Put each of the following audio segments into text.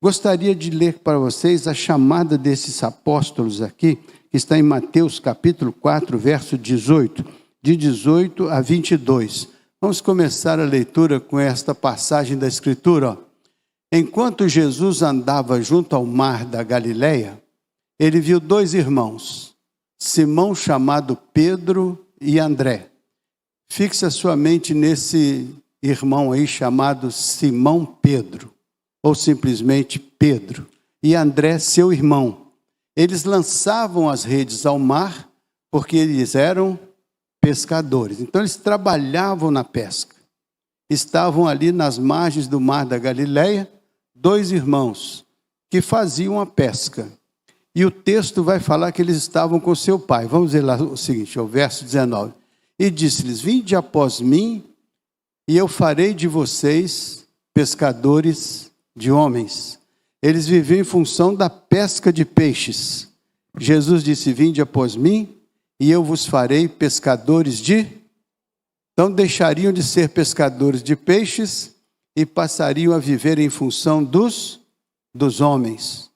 Gostaria de ler para vocês a chamada desses apóstolos aqui, que está em Mateus capítulo 4, verso 18, de 18 a 22. Vamos começar a leitura com esta passagem da Escritura. Ó. Enquanto Jesus andava junto ao mar da Galileia, ele viu dois irmãos, Simão, chamado Pedro, e André. Fixa sua mente nesse irmão aí chamado Simão Pedro, ou simplesmente Pedro, e André, seu irmão. Eles lançavam as redes ao mar porque eles eram pescadores. Então eles trabalhavam na pesca. Estavam ali nas margens do mar da Galileia, dois irmãos que faziam a pesca. E o texto vai falar que eles estavam com seu pai. Vamos ver lá o seguinte, o verso 19. E disse-lhes: vinde após mim, e eu farei de vocês pescadores de homens. Eles viviam em função da pesca de peixes. Jesus disse: vinde após mim, e eu vos farei pescadores de... Então deixariam de ser pescadores de peixes e passariam a viver em função dos homens.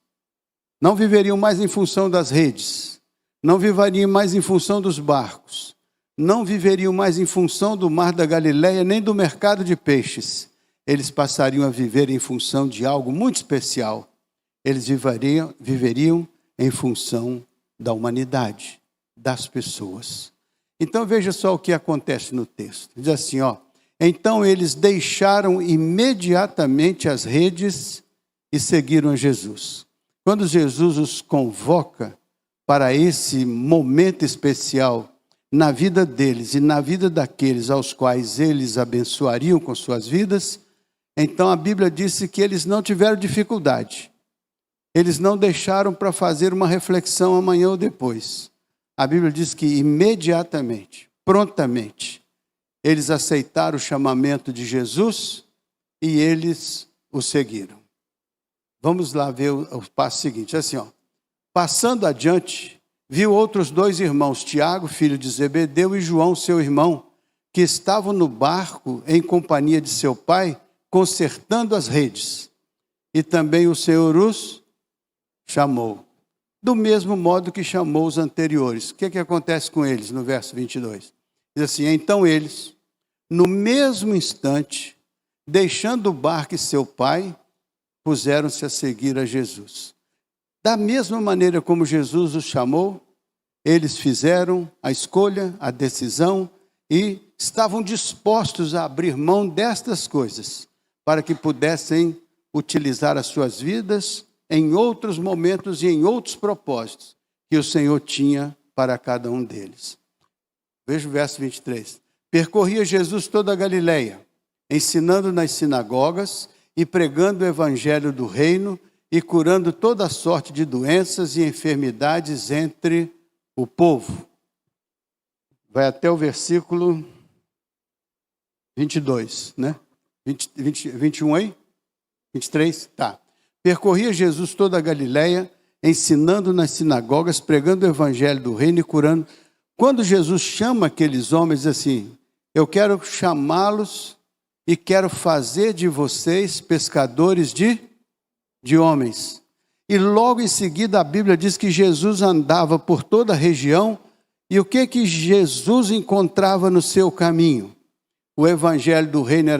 Não viveriam mais em função das redes, não viveriam mais em função dos barcos, não viveriam mais em função do mar da Galileia, nem do mercado de peixes. Eles passariam a viver em função de algo muito especial. Eles viveriam em função da humanidade, das pessoas. Então veja só o que acontece no texto. Diz assim, ó: então eles deixaram imediatamente as redes e seguiram a Jesus. Quando Jesus os convoca para esse momento especial na vida deles e na vida daqueles aos quais eles abençoariam com suas vidas, então a Bíblia disse que eles não tiveram dificuldade. Eles não deixaram para fazer uma reflexão amanhã ou depois. A Bíblia diz que imediatamente, prontamente, eles aceitaram o chamamento de Jesus e eles o seguiram. Vamos lá ver o passo seguinte, assim, ó. Passando adiante, viu outros dois irmãos, Tiago, filho de Zebedeu, e João, seu irmão, que estavam no barco em companhia de seu pai, consertando as redes. E também o Senhor os chamou, do mesmo modo que chamou os anteriores. O que acontece com eles no verso 22? Diz assim: então eles, no mesmo instante, deixando o barco e seu pai, puseram-se a seguir a Jesus. Da mesma maneira como Jesus os chamou, eles fizeram a escolha, a decisão e estavam dispostos a abrir mão destas coisas para que pudessem utilizar as suas vidas em outros momentos e em outros propósitos que o Senhor tinha para cada um deles. Veja o verso 23. Percorria Jesus toda a Galileia, ensinando nas sinagogas e pregando o evangelho do reino e curando toda sorte de doenças e enfermidades entre o povo. Vai até o versículo 22, né? 21 aí? 23? Tá. Percorria Jesus toda a Galileia, ensinando nas sinagogas, pregando o evangelho do reino e curando. Quando Jesus chama aqueles homens, diz assim: eu quero chamá-los e quero fazer de vocês pescadores de homens. E logo em seguida a Bíblia diz que Jesus andava por toda a região. E o que Jesus encontrava no seu caminho? O evangelho do reino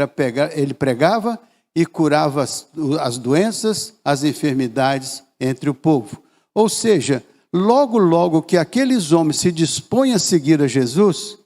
ele pregava e curava as doenças, as enfermidades entre o povo. Ou seja, logo que aqueles homens se dispõem a seguir a Jesus,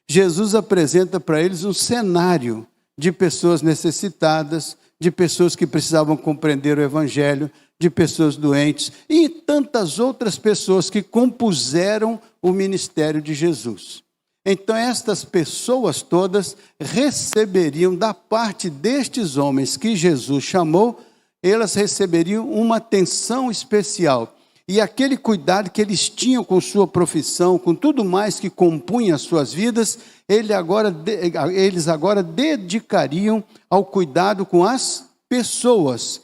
Jesus apresenta para eles um cenário de pessoas necessitadas, de pessoas que precisavam compreender o evangelho, de pessoas doentes e tantas outras pessoas que compuseram o ministério de Jesus. Então estas pessoas todas receberiam da parte destes homens que Jesus chamou, elas receberiam uma atenção especial. E aquele cuidado que eles tinham com sua profissão, com tudo mais que compunha as suas vidas, eles agora dedicariam ao cuidado com as pessoas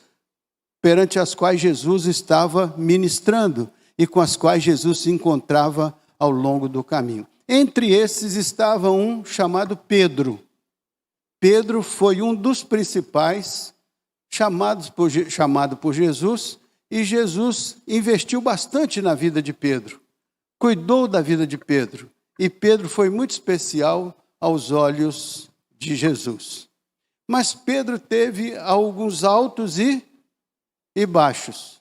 perante as quais Jesus estava ministrando e com as quais Jesus se encontrava ao longo do caminho. Entre esses estava um chamado Pedro. Pedro foi um dos principais chamado por Jesus, e Jesus investiu bastante na vida de Pedro, cuidou da vida de Pedro, e Pedro foi muito especial aos olhos de Jesus. Mas Pedro teve alguns altos e baixos.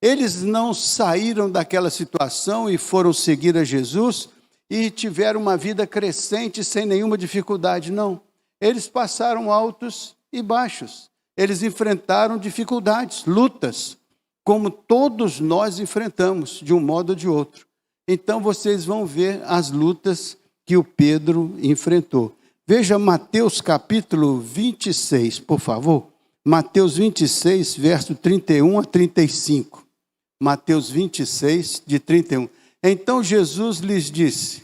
Eles não saíram daquela situação e foram seguir a Jesus e tiveram uma vida crescente sem nenhuma dificuldade, não. Eles passaram altos e baixos. Eles enfrentaram dificuldades, lutas, como todos nós enfrentamos, de um modo ou de outro. Então vocês vão ver as lutas que o Pedro enfrentou. Veja Mateus capítulo 26, por favor. Mateus 26, verso 31 a 35. Mateus 26, de 31. Então Jesus lhes disse,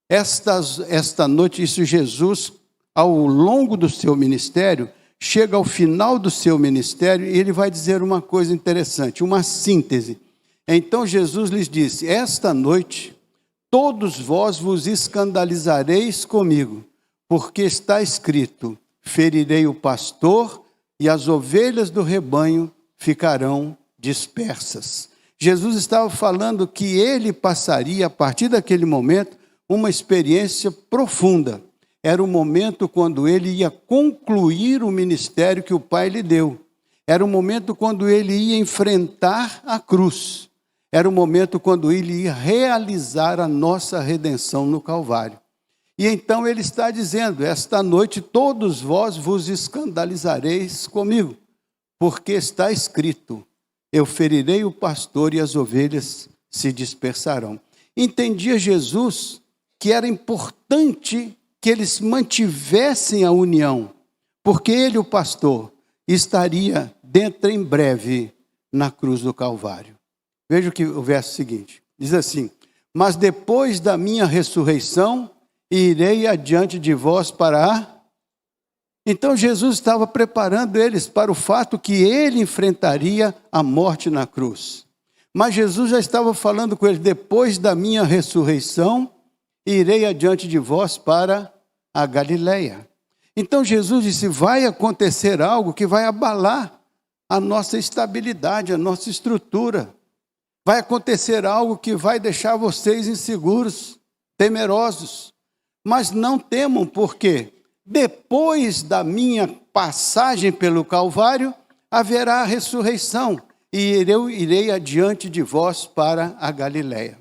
esta noite, isso Jesus, ao longo do seu ministério, chega ao final do seu ministério e ele vai dizer uma coisa interessante, uma síntese. Então Jesus lhes disse, esta noite todos vós vos escandalizareis comigo, porque está escrito, ferirei o pastor e as ovelhas do rebanho ficarão dispersas. Jesus estava falando que ele passaria, a partir daquele momento, uma experiência profunda. Era o momento quando ele ia concluir o ministério que o Pai lhe deu. Era o momento quando ele ia enfrentar a cruz. Era o momento quando ele ia realizar a nossa redenção no Calvário. E então ele está dizendo, esta noite todos vós vos escandalizareis comigo, porque está escrito, eu ferirei o pastor e as ovelhas se dispersarão. Entendia Jesus que era importante que eles mantivessem a união, porque ele, o pastor, estaria dentro em breve na cruz do Calvário. Veja o verso seguinte, diz assim, mas depois da minha ressurreição, irei adiante de vós para a... Então Jesus estava preparando eles para o fato que ele enfrentaria a morte na cruz. Mas Jesus já estava falando com eles, depois da minha ressurreição, irei adiante de vós para a Galileia. Então Jesus disse, vai acontecer algo que vai abalar a nossa estabilidade, a nossa estrutura. Vai acontecer algo que vai deixar vocês inseguros, temerosos. Mas não temam, porque depois da minha passagem pelo Calvário, haverá a ressurreição, e eu irei adiante de vós para a Galileia.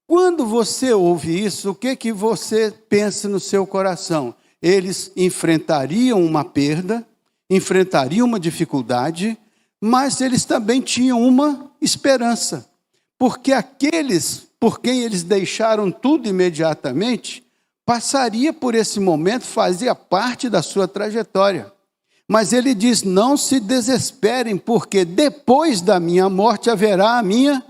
Quando você ouve isso, o que você pensa no seu coração? Eles enfrentariam uma perda, enfrentariam uma dificuldade, mas eles também tinham uma esperança, porque aqueles por quem eles deixaram tudo imediatamente, passaria por esse momento, fazia parte da sua trajetória. Mas ele diz, não se desesperem, porque depois da minha morte haverá a minha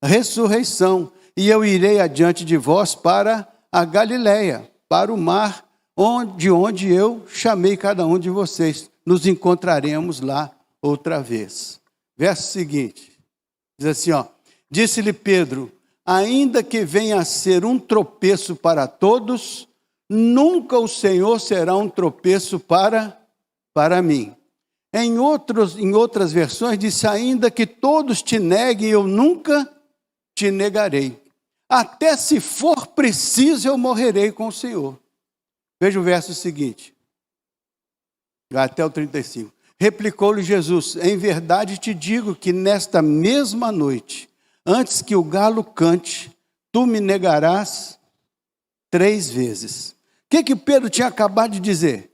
ressurreição, e eu irei adiante de vós para a Galileia, para o mar, de onde eu chamei cada um de vocês. Nos encontraremos lá outra vez. Verso seguinte, diz assim, disse-lhe Pedro, ainda que venha a ser um tropeço para todos, nunca o Senhor será um tropeço para mim. Em outras versões, disse, ainda que todos te neguem, eu nunca te negarei. Até se for preciso, eu morrerei com o Senhor. Veja o verso seguinte, até o 35. Replicou-lhe Jesus, em verdade te digo que nesta mesma noite, antes que o galo cante, tu me negarás 3 vezes. O que Pedro tinha acabado de dizer?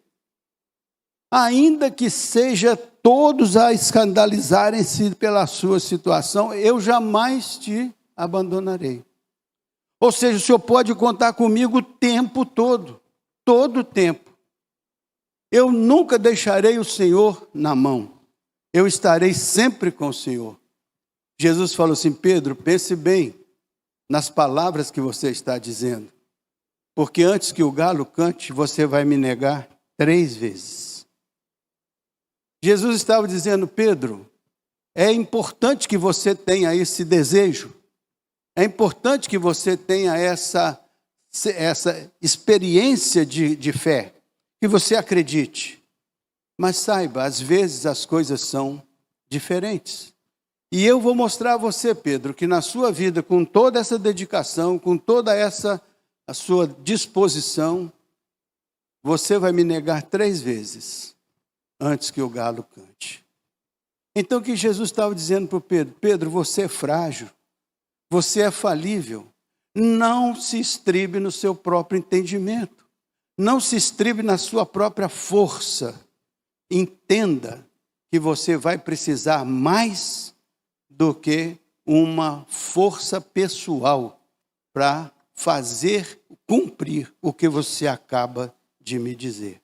Ainda que seja todos a escandalizarem-se pela sua situação, eu jamais te abandonarei. Ou seja, o Senhor pode contar comigo o tempo todo o tempo. Eu nunca deixarei o Senhor na mão. Eu estarei sempre com o Senhor. Jesus falou assim, Pedro, pense bem nas palavras que você está dizendo. Porque antes que o galo cante, você vai me negar 3 vezes. Jesus estava dizendo, Pedro, é importante que você tenha esse desejo. É importante que você tenha essa experiência de fé. Que você acredite. Mas saiba, às vezes as coisas são diferentes. E eu vou mostrar a você, Pedro, que na sua vida, com toda essa dedicação, com toda essa a sua disposição, você vai me negar 3 vezes antes que o galo cante. Então o que Jesus estava dizendo para o Pedro? Pedro, você é frágil, você é falível. Não se estribe no seu próprio entendimento. Não se estribe na sua própria força. Entenda que você vai precisar mais do que uma força pessoal para fazer cumprir o que você acaba de me dizer.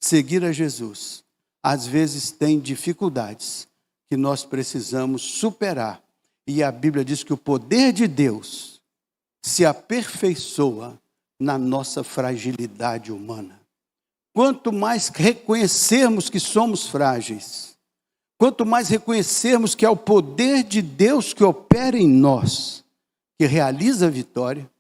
Seguir a Jesus, às vezes tem dificuldades que nós precisamos superar. E a Bíblia diz que o poder de Deus se aperfeiçoa na nossa fragilidade humana. Quanto mais reconhecermos que somos frágeis, quanto mais reconhecermos que é o poder de Deus que opera em nós, que realiza a vitória,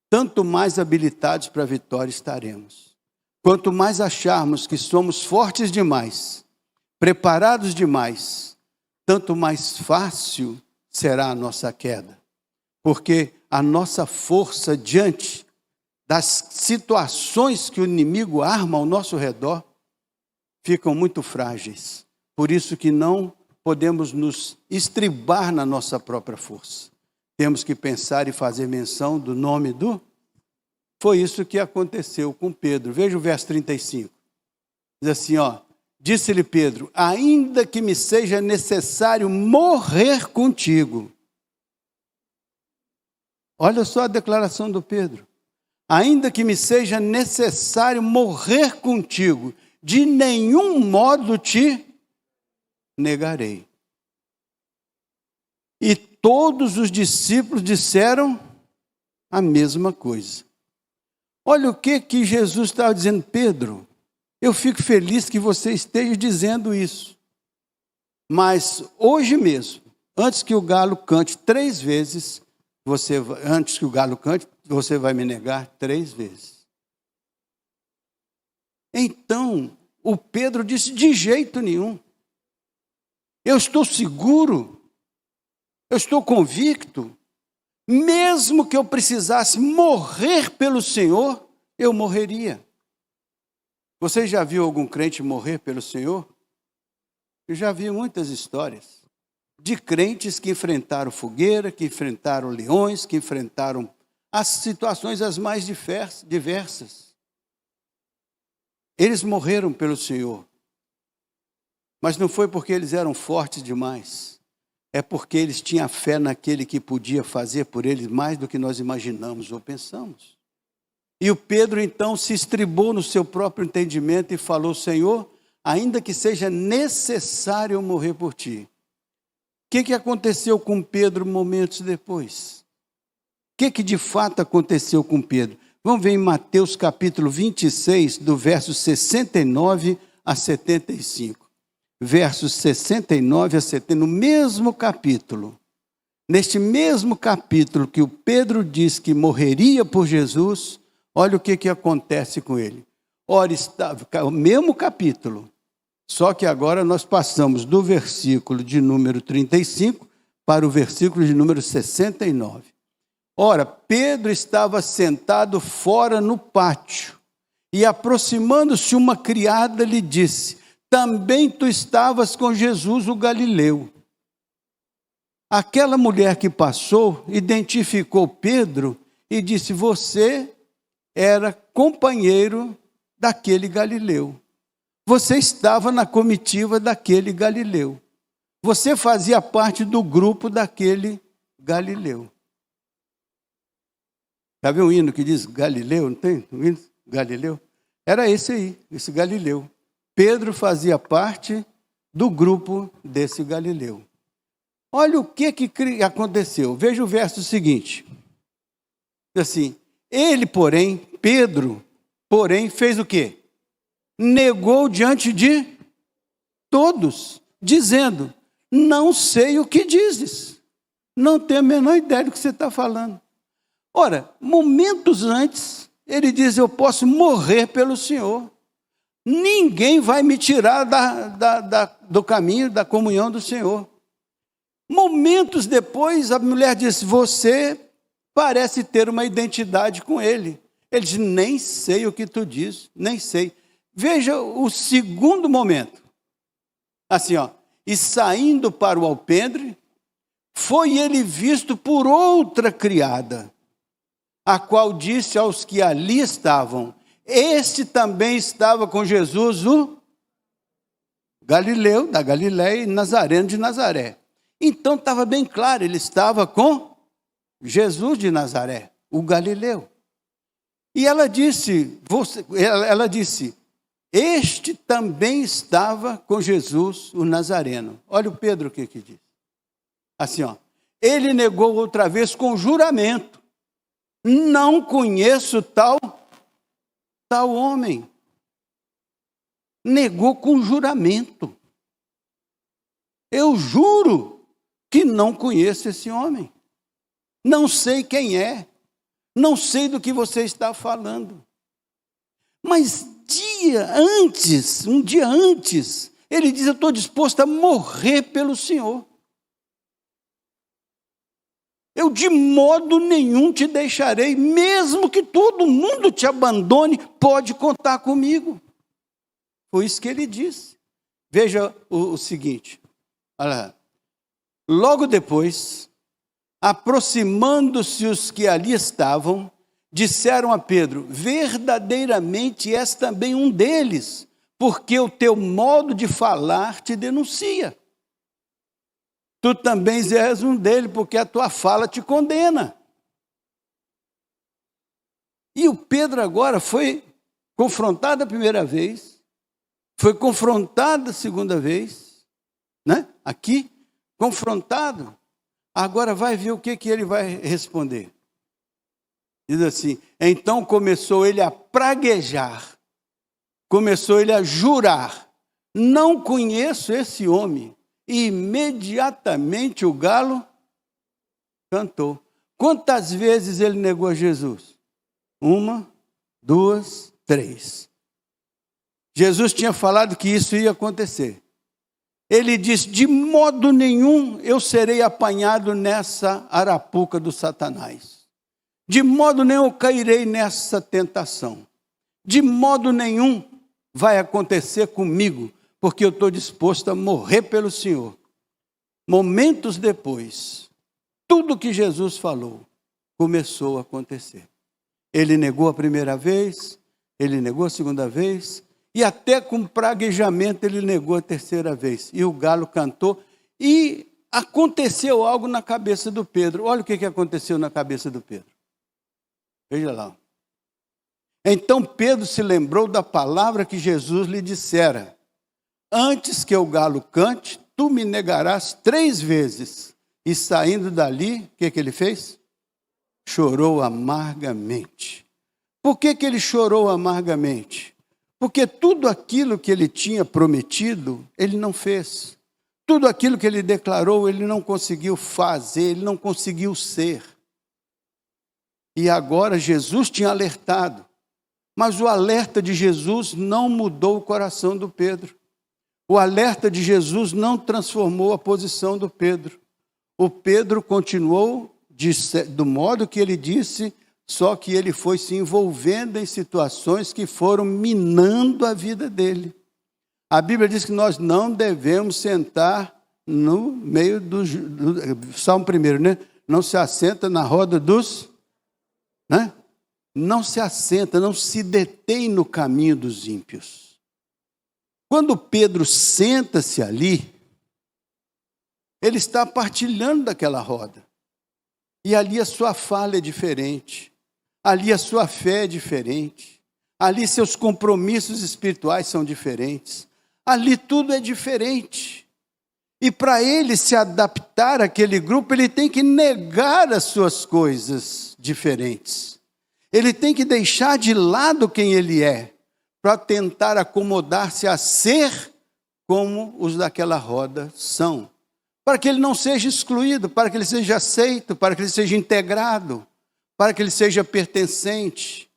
tanto mais habilitados para a vitória estaremos. Quanto mais acharmos que somos fortes demais, preparados demais, tanto mais fácil será a nossa queda. Porque a nossa força diante das situações que o inimigo arma ao nosso redor ficam muito frágeis. Por isso que não podemos nos estribar na nossa própria força. Temos que pensar e fazer menção do nome do... Foi isso que aconteceu com Pedro. Veja o verso 35. Diz assim, disse-lhe Pedro, ainda que me seja necessário morrer contigo. Olha só a declaração do Pedro. Ainda que me seja necessário morrer contigo, de nenhum modo te negarei. E todos os discípulos disseram a mesma coisa. Olha o que Jesus estava dizendo, Pedro, eu fico feliz que você esteja dizendo isso. Mas hoje mesmo, antes que o galo cante 3 vezes, antes que o galo cante, você vai me negar 3 vezes. Então, o Pedro disse, de jeito nenhum. Eu estou seguro, eu estou convicto, mesmo que eu precisasse morrer pelo Senhor, eu morreria. Você já viu algum crente morrer pelo Senhor? Eu já vi muitas histórias de crentes que enfrentaram fogueira, que enfrentaram leões, que enfrentaram as situações as mais diversas. Eles morreram pelo Senhor. Mas não foi porque eles eram fortes demais. É porque eles tinham fé naquele que podia fazer por eles mais do que nós imaginamos ou pensamos. E o Pedro então se estribou no seu próprio entendimento e falou, Senhor, ainda que seja necessário eu morrer por ti. O que aconteceu com Pedro momentos depois? O que de fato aconteceu com Pedro? Vamos ver em Mateus capítulo 26, do verso 69 a 75. Versos 69 a 70, no mesmo capítulo. Neste mesmo capítulo que o Pedro diz que morreria por Jesus, olha o que acontece com ele. Ora, estava o mesmo capítulo, só que agora nós passamos do versículo de número 35 para o versículo de número 69. Ora, Pedro estava sentado fora no pátio, e aproximando-se uma criada lhe disse, também tu estavas com Jesus o Galileu. Aquela mulher que passou, identificou Pedro e disse, você era companheiro daquele Galileu. Você estava na comitiva daquele Galileu. Você fazia parte do grupo daquele Galileu. Já viu um hino que diz Galileu, não tem? Um hino? Galileu? Era esse aí, esse Galileu. Pedro fazia parte do grupo desse Galileu. Olha o que aconteceu. Veja o verso seguinte. Diz assim, ele, porém, Pedro, fez o quê? Negou diante de todos, dizendo, não sei o que dizes. Não tenho a menor ideia do que você está falando. Ora, momentos antes, ele diz, eu posso morrer pelo Senhor. ninguém vai me tirar do caminho, da comunhão do Senhor. Momentos depois, a mulher disse, você parece ter uma identidade com ele. Ele disse, nem sei o que tu diz, nem sei. Veja o segundo momento. Assim, e saindo para o alpendre, foi ele visto por outra criada, a qual disse aos que ali estavam, este também estava com Jesus, o Galileu, da Galileia, e Nazareno de Nazaré. Então estava bem claro, ele estava com Jesus de Nazaré, o Galileu. E ela disse, este também estava com Jesus, o Nazareno. Olha o Pedro o que diz. Assim, ele negou outra vez com juramento. Não conheço tal homem. Negou com juramento. Eu juro que não conheço esse homem. Não sei quem é. Não sei do que você está falando. Mas um dia antes, ele diz, eu estou disposto a morrer pelo Senhor. Eu de modo nenhum te deixarei, mesmo que todo mundo te abandone, pode contar comigo. Foi isso que ele disse. Veja o seguinte, olha, logo depois, aproximando-se os que ali estavam, disseram a Pedro, verdadeiramente és também um deles, porque o teu modo de falar te denuncia. Tu também és um deles, porque a tua fala te condena. E o Pedro agora foi confrontado a primeira vez, foi confrontado a segunda vez, né? Aqui, confrontado. Agora vai ver o que ele vai responder. Diz assim, então começou ele a praguejar, começou ele a jurar, não conheço esse homem. E imediatamente o galo cantou. Quantas vezes ele negou a Jesus? 1, 2, 3. Jesus tinha falado que isso ia acontecer. Ele disse, de modo nenhum eu serei apanhado nessa arapuca do Satanás. De modo nenhum eu cairei nessa tentação. De modo nenhum vai acontecer comigo, porque eu estou disposto a morrer pelo Senhor. Momentos depois, tudo que Jesus falou começou a acontecer. Ele negou a primeira vez, ele negou a segunda vez, e até com praguejamento ele negou a terceira vez. E o galo cantou, e aconteceu algo na cabeça do Pedro. Olha o que aconteceu na cabeça do Pedro. Veja lá. Então Pedro se lembrou da palavra que Jesus lhe dissera. Antes que o galo cante, tu me negarás 3 vezes. E saindo dali, o que ele fez? Chorou amargamente. Por que ele chorou amargamente? Porque tudo aquilo que ele tinha prometido, ele não fez. Tudo aquilo que ele declarou, ele não conseguiu fazer, ele não conseguiu ser. E agora Jesus tinha alertado. Mas o alerta de Jesus não mudou o coração do Pedro. O alerta de Jesus não transformou a posição do Pedro. O Pedro continuou do modo que ele disse, só que ele foi se envolvendo em situações que foram minando a vida dele. A Bíblia diz que nós não devemos sentar no meio do Salmo 1, né? Não se assenta na roda dos... né? Não se assenta, não se detém no caminho dos ímpios. Quando Pedro senta-se ali, ele está partilhando daquela roda. E ali a sua fala é diferente. Ali a sua fé é diferente. Ali seus compromissos espirituais são diferentes. Ali tudo é diferente. E para ele se adaptar àquele grupo, ele tem que negar as suas coisas diferentes. Ele tem que deixar de lado quem ele é, para tentar acomodar-se a ser como os daquela roda são. Para que ele não seja excluído, para que ele seja aceito, para que ele seja integrado, para que ele seja pertencente.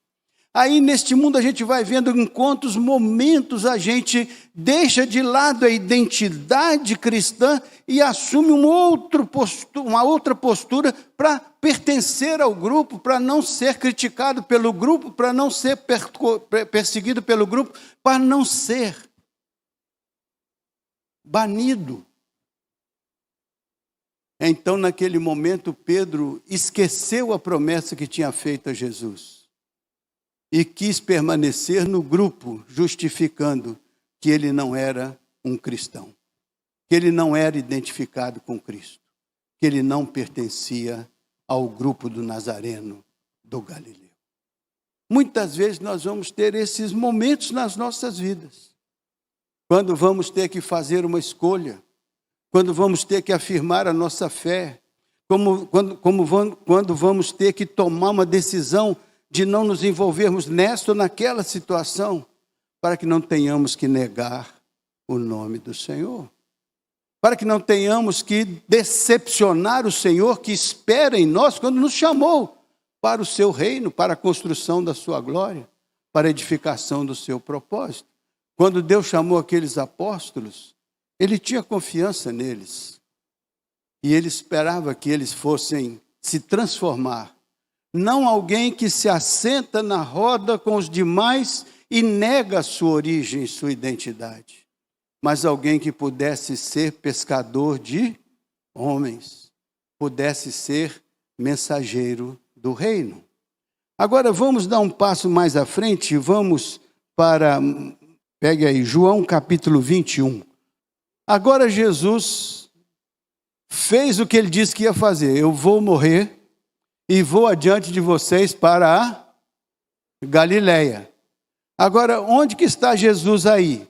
Aí neste mundo a gente vai vendo em quantos momentos a gente deixa de lado a identidade cristã e assume uma outra postura para pertencer ao grupo, para não ser criticado pelo grupo, para não ser perseguido pelo grupo, para não ser banido. Então, naquele momento, Pedro esqueceu a promessa que tinha feito a Jesus e quis permanecer no grupo, justificando que ele não era um cristão, que ele não era identificado com Cristo, que ele não pertencia ao grupo do Nazareno do Galileu. Muitas vezes nós vamos ter esses momentos nas nossas vidas, quando vamos ter que fazer uma escolha, quando vamos ter que afirmar a nossa fé, quando vamos ter que tomar uma decisão de não nos envolvermos nesta ou naquela situação, para que não tenhamos que negar o nome do Senhor, para que não tenhamos que decepcionar o Senhor que espera em nós quando nos chamou para o seu reino, para a construção da sua glória, para a edificação do seu propósito. Quando Deus chamou aqueles apóstolos, ele tinha confiança neles e ele esperava que eles fossem se transformar. Não alguém que se assenta na roda com os demais e nega a sua origem e sua identidade, mas alguém que pudesse ser pescador de homens, pudesse ser mensageiro do reino. Agora vamos dar um passo mais à frente, vamos para, pegue aí, João capítulo 21. Agora Jesus fez o que ele disse que ia fazer. Eu vou morrer e vou adiante de vocês para a Galileia. Agora, onde que está Jesus aí?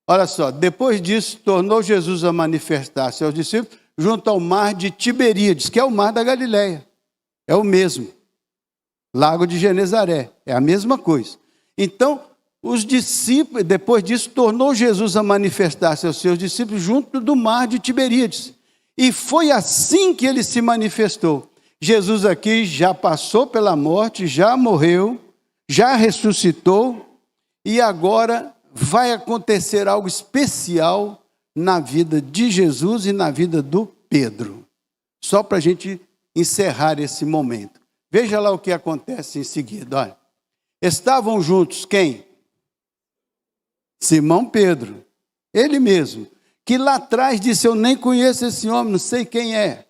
Olha só, depois disso, tornou Jesus a manifestar-se aos discípulos junto ao mar de Tiberíades, que é o mar da Galileia. É o mesmo. Lago de Genezaré, é a mesma coisa. Então, os discípulos, depois disso, tornou Jesus a manifestar-se aos seus discípulos junto do mar de Tiberíades. E foi assim que ele se manifestou. Jesus aqui já passou pela morte, já morreu, já ressuscitou, e agora vai acontecer algo especial na vida de Jesus e na vida do Pedro. Só para a gente encerrar esse momento. Veja lá o que acontece em seguida. Olha. Estavam juntos quem? Simão Pedro, ele mesmo, que lá atrás disse, eu nem conheço esse homem, não sei quem é.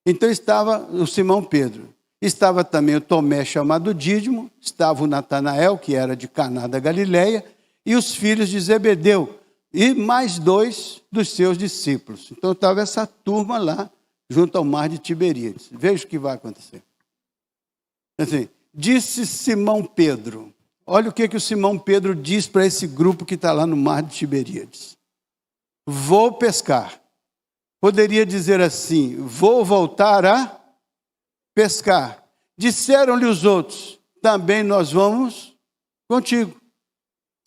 Então estava o Simão Pedro, estava também o Tomé chamado Dídimo, estava o Natanael, que era de Caná da Galileia, e os filhos de Zebedeu, e mais 2 dos seus discípulos. Então estava essa turma lá, junto ao mar de Tiberíades. Veja o que vai acontecer. Assim, disse Simão Pedro, olha o que o Simão Pedro diz para esse grupo que está lá no mar de Tiberíades. Vou pescar. Poderia dizer assim, vou voltar a pescar. Disseram-lhe os outros, também nós vamos contigo.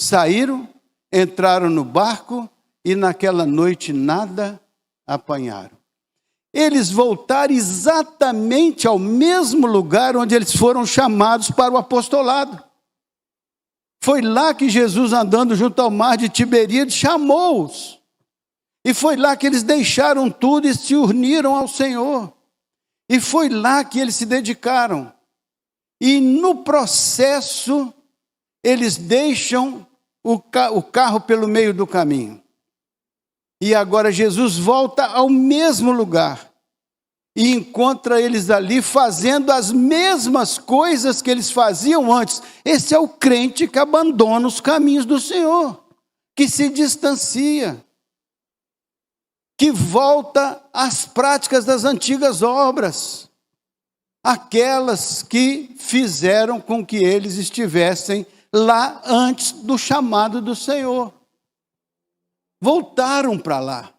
Saíram, entraram no barco e naquela noite nada apanharam. Eles voltaram exatamente ao mesmo lugar onde eles foram chamados para o apostolado. Foi lá que Jesus, andando junto ao mar de Tiberíades, chamou-os. E foi lá que eles deixaram tudo e se uniram ao Senhor. E foi lá que eles se dedicaram. E no processo, eles deixam o carro pelo meio do caminho. E agora Jesus volta ao mesmo lugar. E encontra eles ali fazendo as mesmas coisas que eles faziam antes. Esse é o crente que abandona os caminhos do Senhor. Que se distancia. Que volta às práticas das antigas obras, aquelas que fizeram com que eles estivessem lá antes do chamado do Senhor. Voltaram para lá.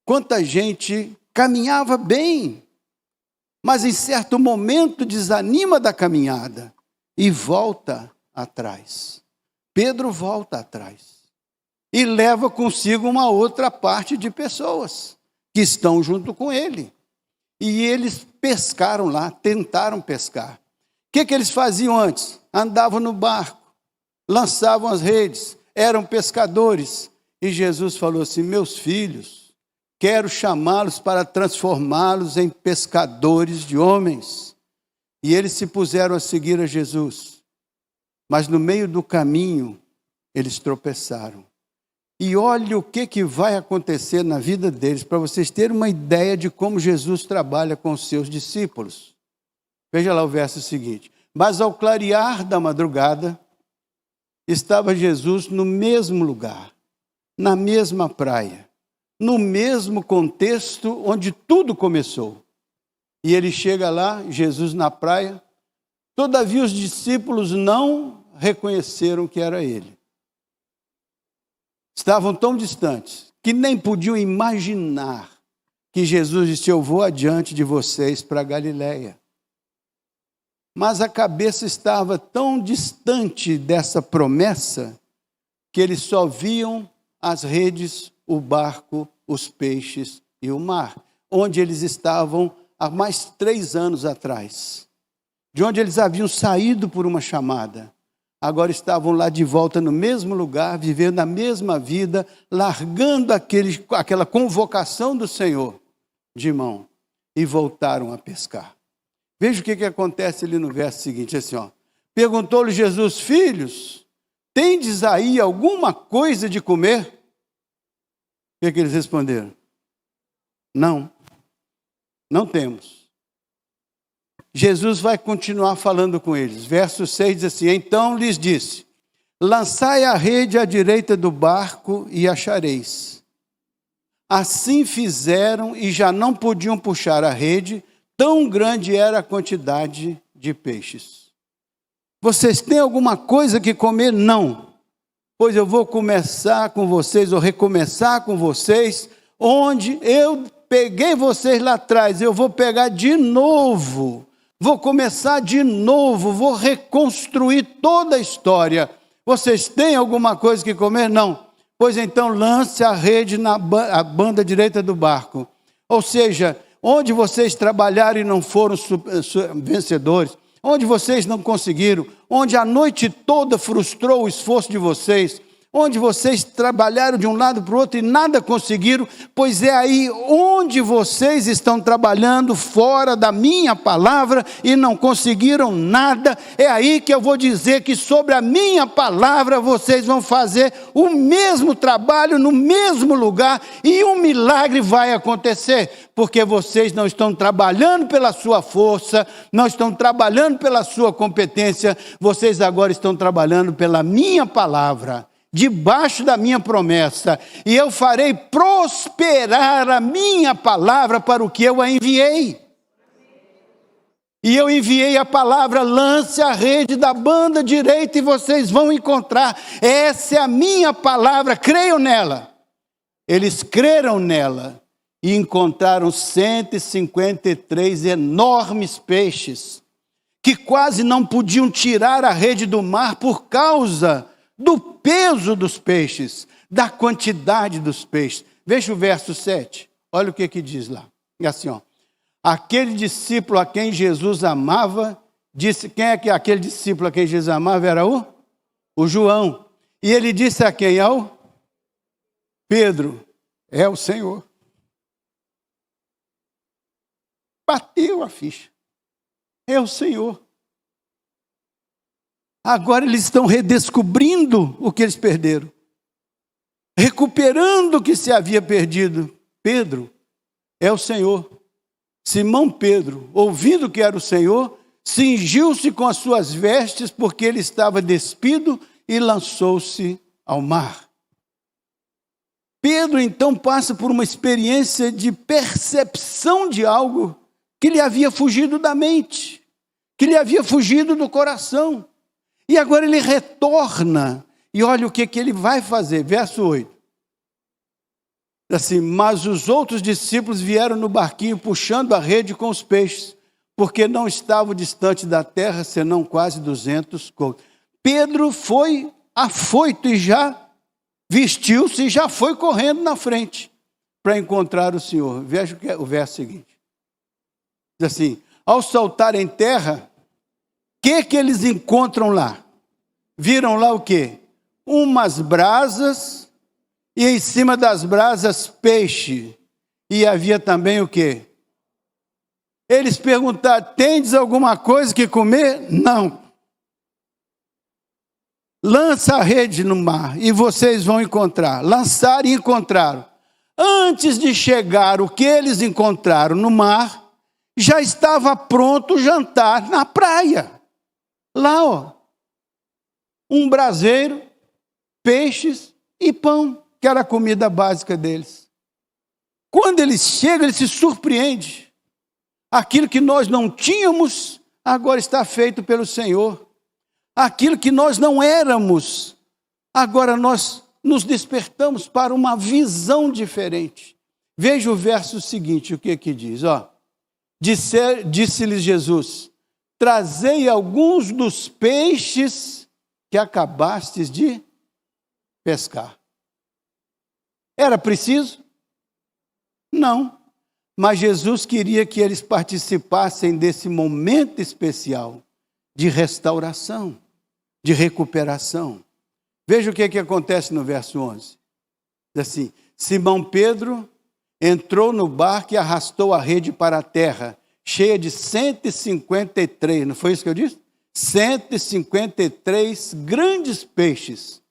Quanta gente caminhava bem, mas em certo momento desanima da caminhada e volta atrás. Pedro volta atrás. E leva consigo uma outra parte de pessoas que estão junto com ele. E eles pescaram lá, tentaram pescar. que eles faziam antes? Andavam no barco, lançavam as redes, eram pescadores. E Jesus falou assim: meus filhos, quero chamá-los para transformá-los em pescadores de homens. E eles se puseram a seguir a Jesus. Mas no meio do caminho, eles tropeçaram. E olha o que vai acontecer na vida deles, para vocês terem uma ideia de como Jesus trabalha com os seus discípulos. Veja lá o verso seguinte. Mas ao clarear da madrugada, estava Jesus no mesmo lugar, na mesma praia, no mesmo contexto onde tudo começou. E ele chega lá, Jesus na praia, todavia os discípulos não reconheceram que era ele. Estavam tão distantes que nem podiam imaginar que Jesus disse: eu vou adiante de vocês para Galiléia. Mas a cabeça estava tão distante dessa promessa que eles só viam as redes, o barco, os peixes e o mar, onde eles estavam há mais 3 anos atrás, de onde eles haviam saído por uma chamada. Agora estavam lá de volta no mesmo lugar, vivendo a mesma vida, largando aquela convocação do Senhor de mão, e voltaram a pescar. Veja o que acontece ali no verso seguinte, assim, ó. Perguntou-lhe Jesus: filhos, tendes aí alguma coisa de comer? O que eles responderam? Não, não temos. Jesus vai continuar falando com eles. Verso 6 diz assim: então lhes disse: lançai a rede à direita do barco e achareis. Assim fizeram e já não podiam puxar a rede, tão grande era a quantidade de peixes. Vocês têm alguma coisa que comer? Não. Pois eu vou começar com vocês, ou recomeçar com vocês, onde eu peguei vocês lá atrás, eu vou pegar de novo. Vou começar de novo, vou reconstruir toda a história. Vocês têm alguma coisa que comer? Não. Pois então lance a rede na banda direita do barco. Ou seja, onde vocês trabalharam e não foram vencedores, onde vocês não conseguiram, onde a noite toda frustrou o esforço de vocês, onde vocês trabalharam de um lado para o outro e nada conseguiram, pois é aí onde vocês estão trabalhando fora da minha palavra e não conseguiram nada, é aí que eu vou dizer que sobre a minha palavra vocês vão fazer o mesmo trabalho no mesmo lugar e um milagre vai acontecer, porque vocês não estão trabalhando pela sua força, não estão trabalhando pela sua competência, vocês agora estão trabalhando pela minha palavra, debaixo da minha promessa, e eu farei prosperar a minha palavra para o que eu a enviei. E eu enviei a palavra: lance a rede da banda direita e vocês vão encontrar. Essa é a minha palavra, creiam nela. Eles creram nela e encontraram 153 enormes peixes, que quase não podiam tirar a rede do mar por causa do peso dos peixes, da quantidade dos peixes. Veja o verso 7, olha o que diz lá. É assim, ó. Aquele discípulo a quem Jesus amava, disse, quem é que aquele discípulo a quem Jesus amava? Era o João. E ele disse a quem? Ao Pedro: é o Senhor. Bateu a ficha. É o Senhor. Agora eles estão redescobrindo o que eles perderam, recuperando o que se havia perdido. Pedro, é o Senhor. Simão Pedro, ouvindo que era o Senhor, cingiu-se com as suas vestes, porque ele estava despido, e lançou-se ao mar. Pedro então passa por uma experiência de percepção de algo que lhe havia fugido da mente, que lhe havia fugido do coração. E agora ele retorna, e olha o que ele vai fazer, verso 8. Assim: mas os outros discípulos vieram no barquinho puxando a rede com os peixes, porque não estavam distante da terra, senão quase 200 côvados. Pedro foi afoito e já vestiu-se e já foi correndo na frente para encontrar o Senhor. Veja o verso seguinte. Diz assim: ao saltar em terra, que eles encontram lá? Viram lá o quê? Umas brasas, e em cima das brasas peixe. E havia também o quê? Eles perguntaram: tendes alguma coisa que comer? Não. Lança a rede no mar e vocês vão encontrar. Lançaram e encontraram. Antes de chegar o que eles encontraram no mar, já estava pronto o jantar na praia. Lá, ó. Um braseiro, peixes e pão, que era a comida básica deles. Quando eles chegam, eles se surpreendem. Aquilo que nós não tínhamos, agora está feito pelo Senhor. Aquilo que nós não éramos, agora nós nos despertamos para uma visão diferente. Veja o verso seguinte, o que diz? Disse-lhes Jesus: trazei alguns dos peixes que acabastes de pescar. Era preciso? Não. Mas Jesus queria que eles participassem desse momento especial de restauração, de recuperação. Veja o que acontece no verso 11. Diz assim: Simão Pedro entrou no barco e arrastou a rede para a terra, cheia de 153, não foi isso que eu disse? 153 grandes peixes.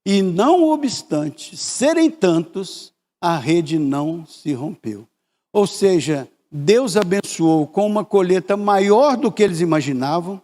E não obstante serem tantos, a rede não se rompeu. Ou seja, Deus abençoou com uma colheita maior do que eles imaginavam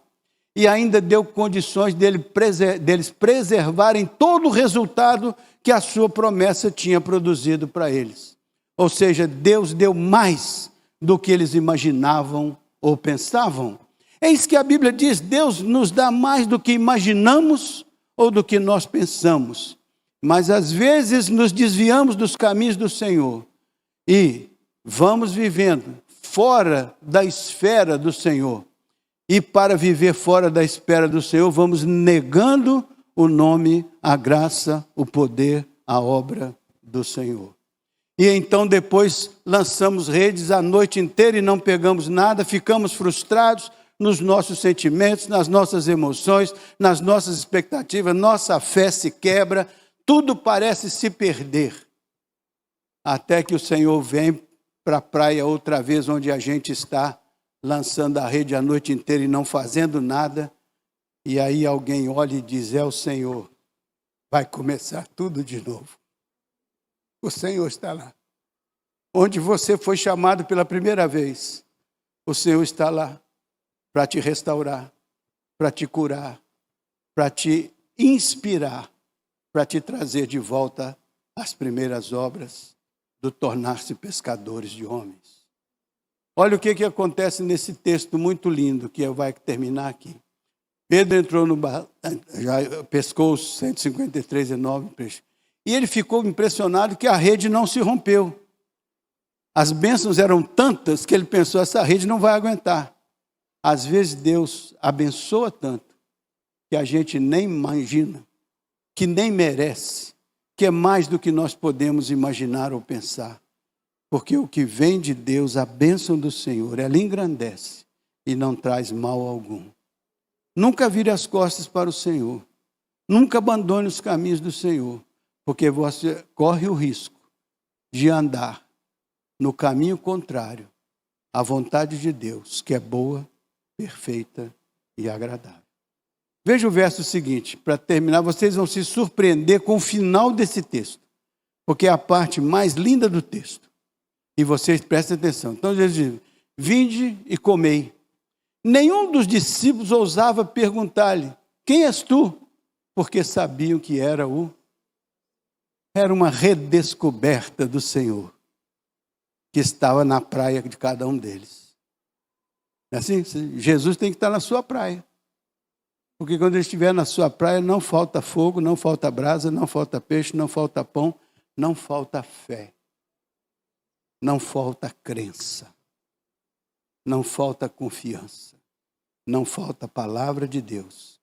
e ainda deu condições deles preservarem todo o resultado que a sua promessa tinha produzido para eles. Ou seja, Deus deu mais do que eles imaginavam ou pensavam. É isso que a Bíblia diz: Deus nos dá mais do que imaginamos ou do que nós pensamos. Mas às vezes nos desviamos dos caminhos do Senhor e vamos vivendo fora da esfera do Senhor. E para viver fora da esfera do Senhor, vamos negando o nome, a graça, o poder, a obra do Senhor. E então depois lançamos redes a noite inteira e não pegamos nada, ficamos frustrados nos nossos sentimentos, nas nossas emoções, nas nossas expectativas, nossa fé se quebra, tudo parece se perder. Até que o Senhor vem para a praia outra vez, onde a gente está lançando a rede a noite inteira e não fazendo nada, e aí alguém olha e diz: é o Senhor, vai começar tudo de novo. O Senhor está lá. Onde você foi chamado pela primeira vez, o Senhor está lá para te restaurar, para te curar, para te inspirar, para te trazer de volta às primeiras obras do tornar-se pescadores de homens. Olha o que acontece nesse texto muito lindo, que vai terminar aqui. Pedro entrou no barco, já pescou os 153 enormes peixes. E ele ficou impressionado que a rede não se rompeu. As bênçãos eram tantas que ele pensou: essa rede não vai aguentar. Às vezes Deus abençoa tanto que a gente nem imagina, que nem merece, que é mais do que nós podemos imaginar ou pensar. Porque o que vem de Deus, a bênção do Senhor, ela engrandece e não traz mal algum. Nunca vire as costas para o Senhor. Nunca abandone os caminhos do Senhor, porque você corre o risco de andar no caminho contrário à vontade de Deus, que é boa, perfeita e agradável. Veja o verso seguinte, para terminar. Vocês vão se surpreender com o final desse texto, porque é a parte mais linda do texto. E vocês prestem atenção. Então Jesus diz: vinde e comei. Nenhum dos discípulos ousava perguntar-lhe: quem és tu? Porque sabiam que era uma redescoberta do Senhor, que estava na praia de cada um deles. Assim, Jesus tem que estar na sua praia. Porque quando ele estiver na sua praia, não falta fogo, não falta brasa, não falta peixe, não falta pão, não falta fé. Não falta crença. Não falta confiança. Não falta a palavra de Deus,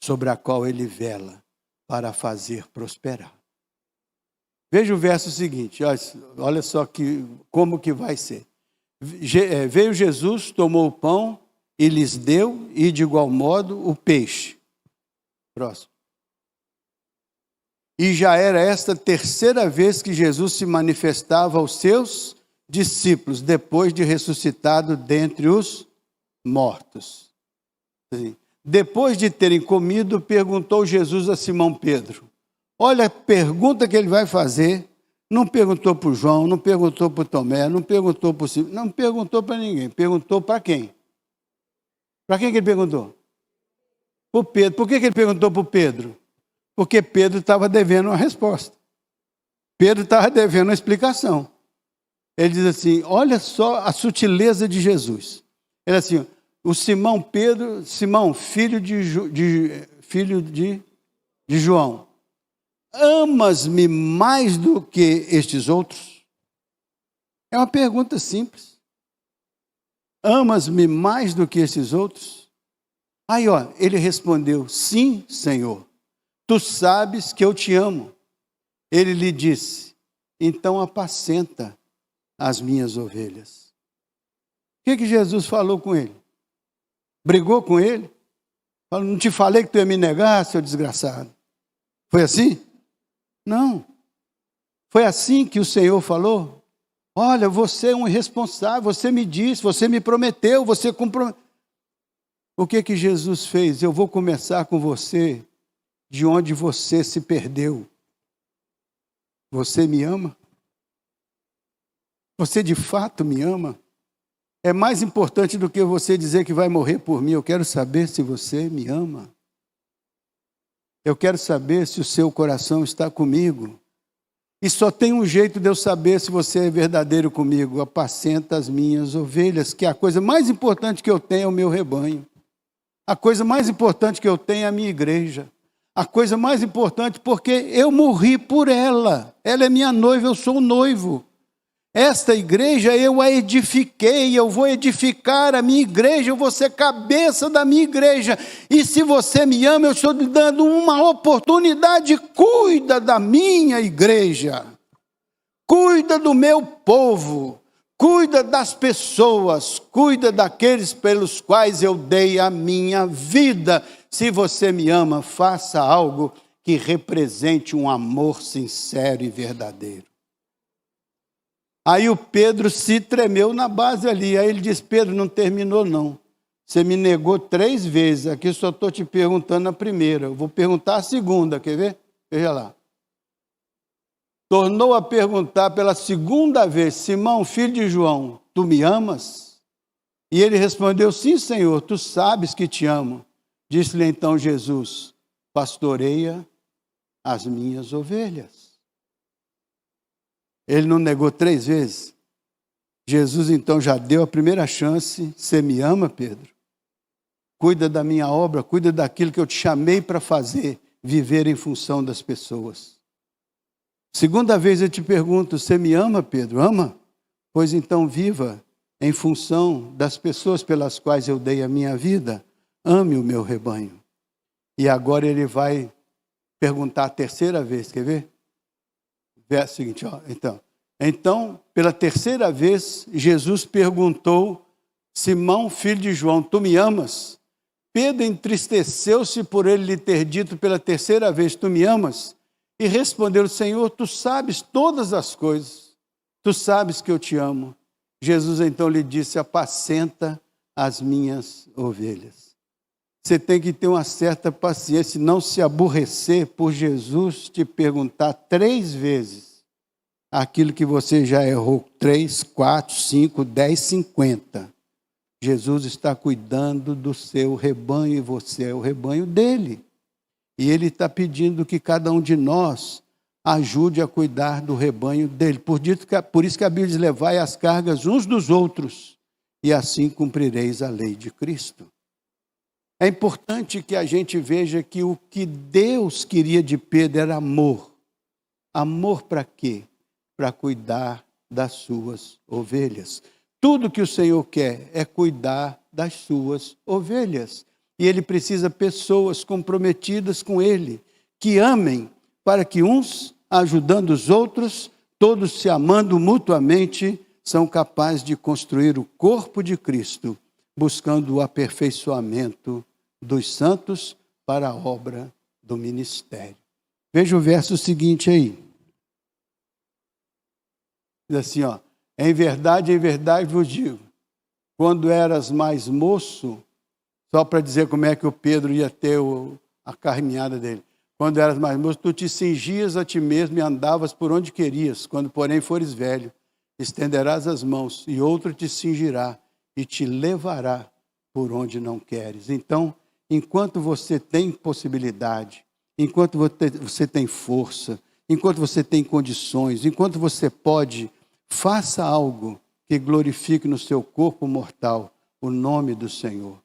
sobre a qual ele vela para fazer prosperar. Veja o verso seguinte, olha só como que vai ser. Veio Jesus, tomou o pão e lhes deu, e de igual modo, o peixe. Próximo. E já era esta a terceira vez que Jesus se manifestava aos seus discípulos, depois de ressuscitado dentre os mortos. Sim. Depois de terem comido, perguntou Jesus a Simão Pedro. Olha a pergunta que ele vai fazer. Não perguntou para o João, não perguntou para o Tomé, não perguntou para o Simão, não perguntou para ninguém. Perguntou para quem? Para quem que ele perguntou? Para o Pedro. Por que ele perguntou para o Pedro? Porque Pedro estava devendo uma resposta. Pedro estava devendo uma explicação. Ele diz assim, olha só a sutileza de Jesus. Ele diz assim, o Simão Pedro, Simão, filho de João, amas-me mais do que estes outros? É uma pergunta simples. Amas-me mais do que estes outros? Aí, ele respondeu, sim, Senhor. Tu sabes que eu te amo. Ele lhe disse, então apacenta as minhas ovelhas. O que Jesus falou com ele? Brigou com ele? Falou, não te falei que tu ia me negar, seu desgraçado? Foi assim? Não. Foi assim que o Senhor falou? Olha, você é um irresponsável, você me disse, você me prometeu, você comprometeu. O que Jesus fez? Eu vou começar com você de onde você se perdeu. Você me ama? Você de fato me ama? É mais importante do que você dizer que vai morrer por mim. Eu quero saber se você me ama. Eu quero saber se o seu coração está comigo. E só tem um jeito de eu saber se você é verdadeiro comigo. Apacenta as minhas ovelhas, que a coisa mais importante que eu tenho é o meu rebanho. A coisa mais importante que eu tenho é a minha igreja. A coisa mais importante, porque eu morri por ela. Ela é minha noiva, eu sou o noivo. Esta igreja eu a edifiquei, eu vou edificar a minha igreja, eu vou ser cabeça da minha igreja. E se você me ama, eu estou lhe dando uma oportunidade. Cuida da minha igreja. Cuida do meu povo. Cuida das pessoas. Cuida daqueles pelos quais eu dei a minha vida. Se você me ama, faça algo que represente um amor sincero e verdadeiro. Aí o Pedro se tremeu na base ali. Aí ele disse, Pedro, não terminou não. Você me negou 3 vezes. Aqui eu só estou te perguntando a primeira. Eu vou perguntar a segunda, quer ver? Veja lá. Tornou a perguntar pela segunda vez, Simão, filho de João, tu me amas? E ele respondeu, sim, Senhor, tu sabes que te amo. Disse-lhe então Jesus, pastoreia as minhas ovelhas. Ele não negou 3 vezes. Jesus então já deu a primeira chance. Você me ama, Pedro? Cuida da minha obra, cuida daquilo que eu te chamei para fazer, viver em função das pessoas. Segunda vez eu te pergunto, você me ama, Pedro? Ama? Pois então viva em função das pessoas pelas quais eu dei a minha vida. Ame o meu rebanho. E agora ele vai perguntar a terceira vez, quer ver? Verso seguinte, Então, pela terceira vez, Jesus perguntou, Simão, filho de João, tu me amas? Pedro entristeceu-se por ele lhe ter dito pela terceira vez, tu me amas? E respondeu, Senhor, tu sabes todas as coisas, tu sabes que eu te amo. Jesus então lhe disse, apacenta as minhas ovelhas. Você tem que ter uma certa paciência, não se aborrecer por Jesus te perguntar 3 vezes aquilo que você já errou 3, 4, 5, 10, 50. Jesus está cuidando do seu rebanho e você é o rebanho dele. E ele está pedindo que cada um de nós ajude a cuidar do rebanho dele. Por isso que a Bíblia diz, levai as cargas uns dos outros e assim cumprireis a lei de Cristo. É importante que a gente veja que o que Deus queria de Pedro era amor. Amor para quê? Para cuidar das suas ovelhas. Tudo que o Senhor quer é cuidar das suas ovelhas. E Ele precisa de pessoas comprometidas com Ele, que amem, para que uns, ajudando os outros, todos se amando mutuamente, são capazes de construir o corpo de Cristo, buscando o aperfeiçoamento dos santos para a obra do ministério. Veja o verso seguinte aí. Diz assim, ó: em verdade vos digo, quando eras mais moço, só para dizer como é que o Pedro ia ter a caminhada dele. Quando eras mais moço, tu te cingias a ti mesmo e andavas por onde querias. Quando, porém, fores velho, estenderás as mãos e outro te cingirá e te levará por onde não queres. Então, enquanto você tem possibilidade, enquanto você tem força, enquanto você tem condições, enquanto você pode, faça algo que glorifique no seu corpo mortal o nome do Senhor.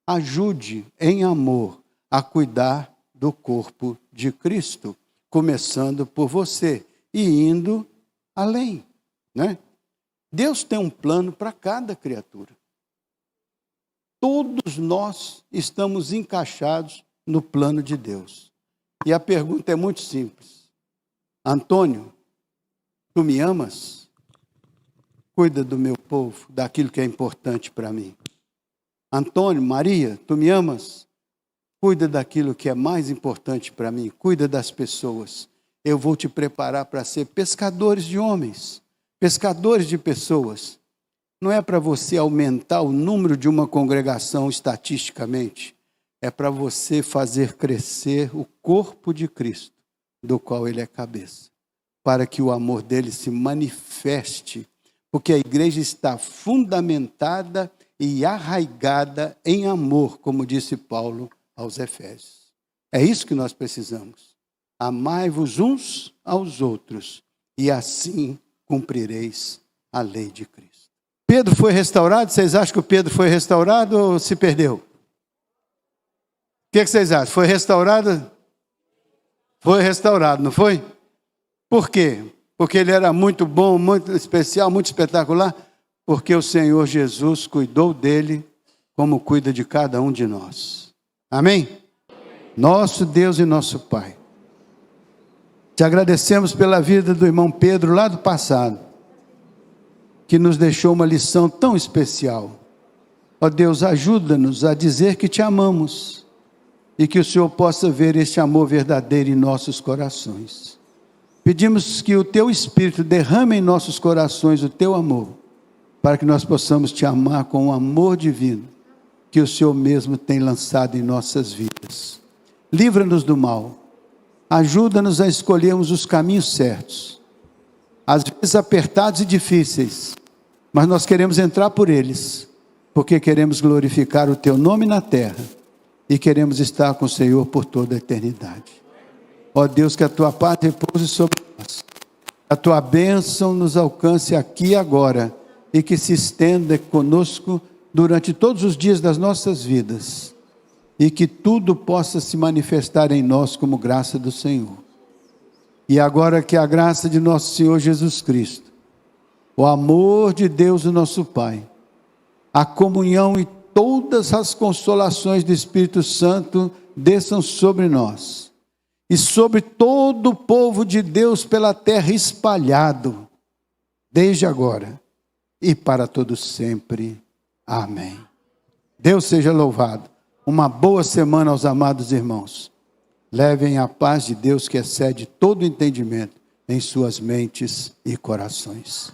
Ajude em amor a cuidar do corpo de Cristo, começando por você e indo além, né? Deus tem um plano para cada criatura. Todos nós estamos encaixados no plano de Deus. E a pergunta é muito simples. Antônio, tu me amas? Cuida do meu povo, daquilo que é importante para mim. Antônio, Maria, tu me amas? Cuida daquilo que é mais importante para mim. Cuida das pessoas. Eu vou te preparar para ser pescadores de homens, pescadores de pessoas. Não é para você aumentar o número de uma congregação estatisticamente. É para você fazer crescer o corpo de Cristo, do qual ele é cabeça, para que o amor dele se manifeste, porque a igreja está fundamentada e arraigada em amor, como disse Paulo aos Efésios. É isso que nós precisamos. Amai-vos uns aos outros, e assim cumprireis a lei de Cristo. Pedro foi restaurado? Vocês acham que o Pedro foi restaurado ou se perdeu? O que vocês acham? Foi restaurado? Foi restaurado, não foi? Por quê? Porque ele era muito bom, muito especial, muito espetacular? Porque o Senhor Jesus cuidou dele como cuida de cada um de nós. Amém? Nosso Deus e nosso Pai, te agradecemos pela vida do irmão Pedro lá do passado, que nos deixou uma lição tão especial. Ó Deus, ajuda-nos a dizer que te amamos e que o Senhor possa ver este amor verdadeiro em nossos corações. Pedimos que o teu Espírito derrame em nossos corações o teu amor, para que nós possamos te amar com o amor divino que o Senhor mesmo tem lançado em nossas vidas. Livra-nos do mal, ajuda-nos a escolhermos os caminhos certos, às vezes apertados e difíceis, mas nós queremos entrar por eles, porque queremos glorificar o teu nome na terra e queremos estar com o Senhor por toda a eternidade. Ó Deus, que a tua paz repouse sobre nós, a tua bênção nos alcance aqui e agora e que se estenda conosco durante todos os dias das nossas vidas e que tudo possa se manifestar em nós como graça do Senhor. E agora que a graça de nosso Senhor Jesus Cristo, o amor de Deus, o nosso Pai, a comunhão e todas as consolações do Espírito Santo desçam sobre nós e sobre todo o povo de Deus pela terra espalhado, desde agora e para todos sempre. Amém. Deus seja louvado. Uma boa semana aos amados irmãos. Levem a paz de Deus que excede todo entendimento em suas mentes e corações.